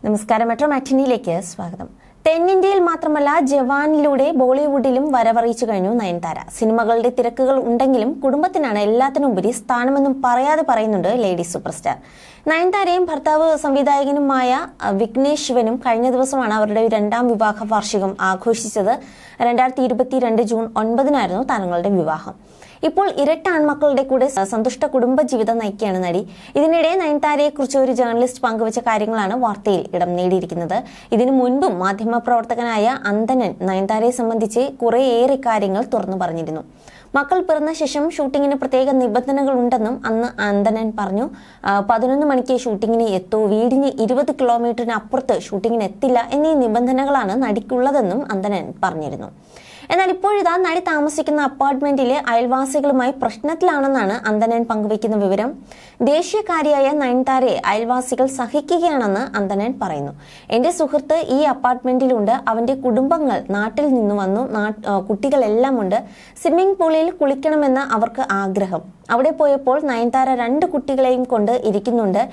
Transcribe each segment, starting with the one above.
നമസ്കാരം. മെട്രോ മാറ്റിനിയിലേക്ക് സ്വാഗതം. തെന്നിന്ത്യയിൽ മാത്രമല്ല ജവാനിലൂടെ ബോളിവുഡിലും വരവറിയിച്ചു കഴിഞ്ഞു നയൻതാര. സിനിമകളുടെ തിരക്കുകൾ ഉണ്ടെങ്കിലും കുടുംബത്തിനാണ് എല്ലാത്തിനും ഉപരി സ്ഥാനമെന്നും പറയാതെ പറയുന്നുണ്ട് ലേഡി സൂപ്പർ സ്റ്റാർ. നയൻതാരയും ഭർത്താവ് സംവിധായകനുമായ വിഘ്നേഷ് ശിവനും കഴിഞ്ഞ ദിവസമാണ് അവരുടെ രണ്ടാം വിവാഹ വാർഷികം ആഘോഷിച്ചത്. 2022 ജൂൺ 9 താരങ്ങളുടെ വിവാഹം. ഇപ്പോൾ ഇരട്ട ആൺമക്കളുടെ കൂടെ സന്തുഷ്ട കുടുംബ ജീവിതം നയിക്കുകയാണ് നടി. ഇതിനിടെ നയൻതാരയെക്കുറിച്ച് ഒരു ജേർണലിസ്റ്റ് പങ്കുവച്ച കാര്യങ്ങളാണ് വാർത്തയിൽ ഇടം നേടിയിരിക്കുന്നത്. ഇതിനു മുൻപും മാധ്യമപ്രവർത്തകനായ അന്തനൻ നയൻതാരയെ സംബന്ധിച്ച് കുറേയേറെ കാര്യങ്ങൾ തുറന്നു പറഞ്ഞിരുന്നു. മക്കൾ പിറന്ന ശേഷം ഷൂട്ടിങ്ങിന് പ്രത്യേക നിബന്ധനകൾ ഉണ്ടെന്നും അന്ന് അന്തനൻ പറഞ്ഞു. 11 മണിക്ക് ഷൂട്ടിങ്ങിന് എത്തൂ, വീടിന് 20 കിലോമീറ്ററിന് അപ്പുറത്ത് ഷൂട്ടിങ്ങിന് എത്തില്ല എന്നീ നിബന്ധനകളാണ് നടിക്കുള്ളതെന്നും അന്തനൻ പറഞ്ഞിരുന്നു. എന്നാൽ ഇപ്പോഴിതാ നടി താമസിക്കുന്ന അപ്പാർട്ട്മെന്റിലെ അയൽവാസികളുമായി പ്രശ്നത്തിലാണെന്നാണ് അന്തനൻ പങ്കുവയ്ക്കുന്ന വിവരം. ദേശീയക്കാരിയായ നയൻതാരയെ അയൽവാസികൾ സഹിക്കുകയാണെന്ന് അന്തനൻ പറയുന്നു. എന്റെ സുഹൃത്ത് ഈ അപ്പാർട്ട്മെന്റിലുണ്ട്. അവന്റെ കുടുംബങ്ങൾ നാട്ടിൽ നിന്ന് വന്നു. കുട്ടികളെല്ലാം ഉണ്ട്. സ്വിമ്മിംഗ് പൂളിൽ കുളിക്കണമെന്ന് അവർക്ക് ആഗ്രഹം. അവിടെ പോയപ്പോൾ നയൻതാര 2 കുട്ടികളെയും കൊണ്ട് ഇരിക്കുന്നുണ്ട്.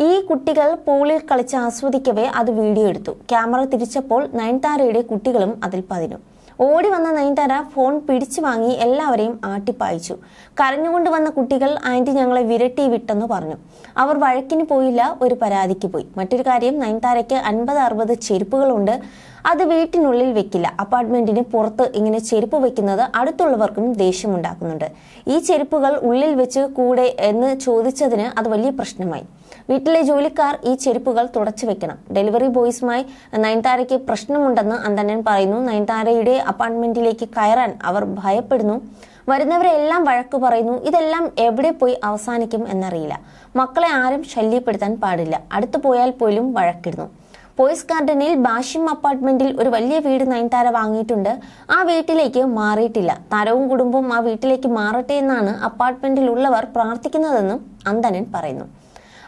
ഈ കുട്ടികൾ പൂളിൽ കളിച്ച് ആസ്വദിക്കവേ അത് വീഡിയോ എടുത്തു. ക്യാമറ തിരിച്ചപ്പോൾ നയൻതാരയുടെ കുട്ടികളും അതിൽ പതിഞ്ഞു. ഓടി വന്ന നയൻതാര ഫോൺ പിടിച്ചു വാങ്ങി എല്ലാവരെയും ആട്ടിപ്പായിച്ചു. കരഞ്ഞുകൊണ്ട് വന്ന കുട്ടികൾ ആന്റി ഞങ്ങളെ വിരട്ടി വിട്ടെന്ന് പറഞ്ഞു. അവർ വഴക്കിന് പോയില്ല, ഒരു പരാതിക്ക് പോയി. മറ്റൊരു കാര്യം, നയൻതാരയ്ക്ക് 50-60 ചെരുപ്പുകളുണ്ട്. അത് വീട്ടിനുള്ളിൽ വെക്കില്ല. അപ്പാർട്ട്മെന്റിന് പുറത്ത് ഇങ്ങനെ ചെരുപ്പ് വെക്കുന്നത് അടുത്തുള്ളവർക്കും ദേഷ്യമുണ്ടാക്കുന്നുണ്ട്. ഈ ചെരുപ്പുകൾ ഉള്ളിൽ വെച്ച് കൂടെ എന്ന് ചോദിച്ചതിന് അത് വലിയ പ്രശ്നമായി. വീട്ടിലെ ജോലിക്കാർ ഈ ചെരുപ്പുകൾ തുടച്ചു വെക്കണം. ഡെലിവറി ബോയ്സുമായി നയൻതാരയ്ക്ക് പ്രശ്നമുണ്ടെന്ന് അന്തനൻ പറയുന്നു. നയൻതാരയുടെ അപ്പാർട്ട്മെന്റിലേക്ക് കയറാൻ അവർ ഭയപ്പെടുന്നു. വരുന്നവരെല്ലാം വഴക്ക് പറയുന്നു. ഇതെല്ലാം എവിടെ പോയി അവസാനിക്കും എന്നറിയില്ല. മക്കളെ ആരും ശല്യപ്പെടുത്താൻ പാടില്ല. അടുത്തു പോയാൽ പോലും വഴക്കിടുന്നു. പോയിസ് ഗാർഡനിൽ ബാഷിം അപ്പാർട്ട്മെന്റിൽ ഒരു വലിയ വീട് നയൻതാര വാങ്ങിയിട്ടുണ്ട്. ആ വീട്ടിലേക്ക് മാറിയിട്ടില്ല. താരവും കുടുംബവും ആ വീട്ടിലേക്ക് മാറട്ടെ എന്നാണ് അപ്പാർട്ട്മെന്റിലുള്ളവർ പ്രാർത്ഥിക്കുന്നതെന്നും അന്തനൻ പറയുന്നു.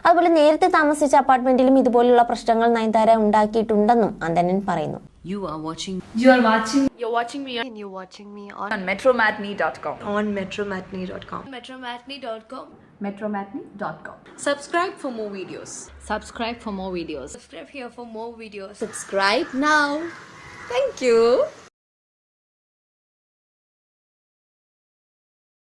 അതുപോലെ നേരത്തെ താമസിച്ച അപ്പാർട്ട്മെന്റിലും ഇതുപോലുള്ള പ്രശ്നങ്ങൾ നയൻതാര ഉണ്ടാക്കിയിട്ടുണ്ടെന്നും അന്തനൻ പറയുന്നു. You're watching me on metromatney.com. On metromatney.com. Metromatney.com. Metromatney.com. Subscribe for more videos. Subscribe for more videos. Subscribe here for more videos. Subscribe now. Thank you.